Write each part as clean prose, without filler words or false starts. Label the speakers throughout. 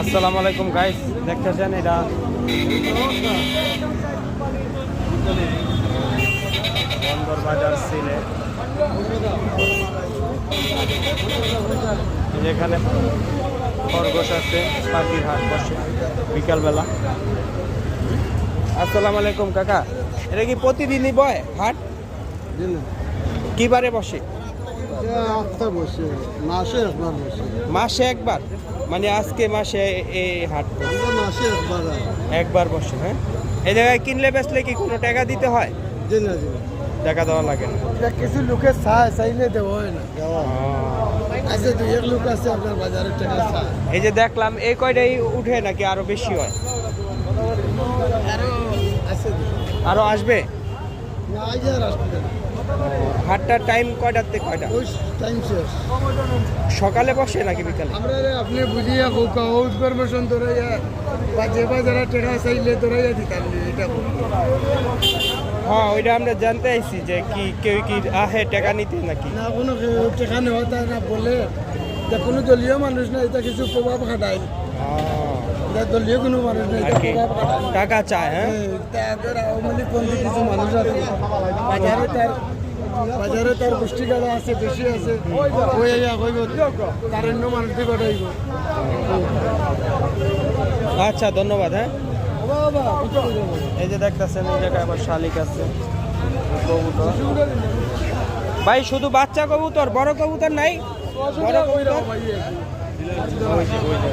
Speaker 1: আসসালামু আলাইকুম গাইস, দেখতেছেন এটা বন্দর বাজার সিলেট। যেখানে খরগোশ আছে, পাখির হাট বসে বিকালবেলা। আসসালামু আলাইকুম কাকা, এটা কি প্রতিদিনই বয় হাট? কি বারে বসে?
Speaker 2: বসে মাসে একবার বসে।
Speaker 1: মাসে একবার, মানে আজকে মাসে এই হাট
Speaker 2: মাসে একবার
Speaker 1: একবার বসে। হ্যাঁ, এই জায়গায় কিনলে বেচলে কি কোনো টাকা দিতে হয়? টাকা দেওয়া লাগে না?
Speaker 2: কিছু লোকে চাইলে দেওয়া হয় না, আছে দুই এক লোক আছে আপনার বাজারে টাকা চায়।
Speaker 1: এই যে দেখলাম এই কয়টাই উঠে নাকি আরো বেশি হয়? আরো আসবে?
Speaker 2: না, আজ আর আসবে না।
Speaker 1: হাটটার টাইম কয়টার থেকে কয়টা?
Speaker 2: ওই টাইম শেষ।
Speaker 1: সকালে বসে নাকি বিকালে?
Speaker 2: আমরা আপনি বুঝিয়া ইনফরমেশন ধরাইয়া বা যে বাজারে টাকা চাইলে ধরাইয়া দিতাম এটা।
Speaker 1: হ্যাঁ, ওইটা আমরা জানতে আইছি যে কি কেউ কি আহে টাকা নিতে নাকি
Speaker 2: না, কোনো টাকা নেওয়া তাই না বলে, এটা কোনো দলীয় মানুষ না, এটা কিছু প্রভাব খাটায়। এটা দলীয় কোনো মানুষ না,
Speaker 1: আর
Speaker 2: এটা
Speaker 1: কি
Speaker 2: প্রভাব খাটায়।
Speaker 1: টাকা চায়? হ্যাঁ,
Speaker 2: তাদের আওয়ামী লীগ পন্থী কিছু মানুষ আছে বাজারে তার গোষ্ঠী গাড়া আছে, বেশি আছে, তার অন্য মানুষ দিয়ে ঘটাইব।
Speaker 1: আচ্ছা ধন্যবাদ। হ্যাঁ, এই যে দেখতেছেন এই জায়গায় আবার শালিক আছে, কবুতর। ভাই শুধু বাচ্চা কবুতর, বড় কবুতর নাই? বড় কবুতর ওই যে, ওই যে।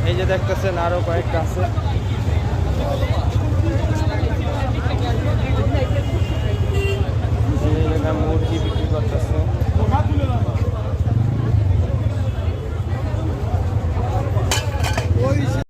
Speaker 1: এই যে দেখতেছেন আরো কয়েকটা আছে।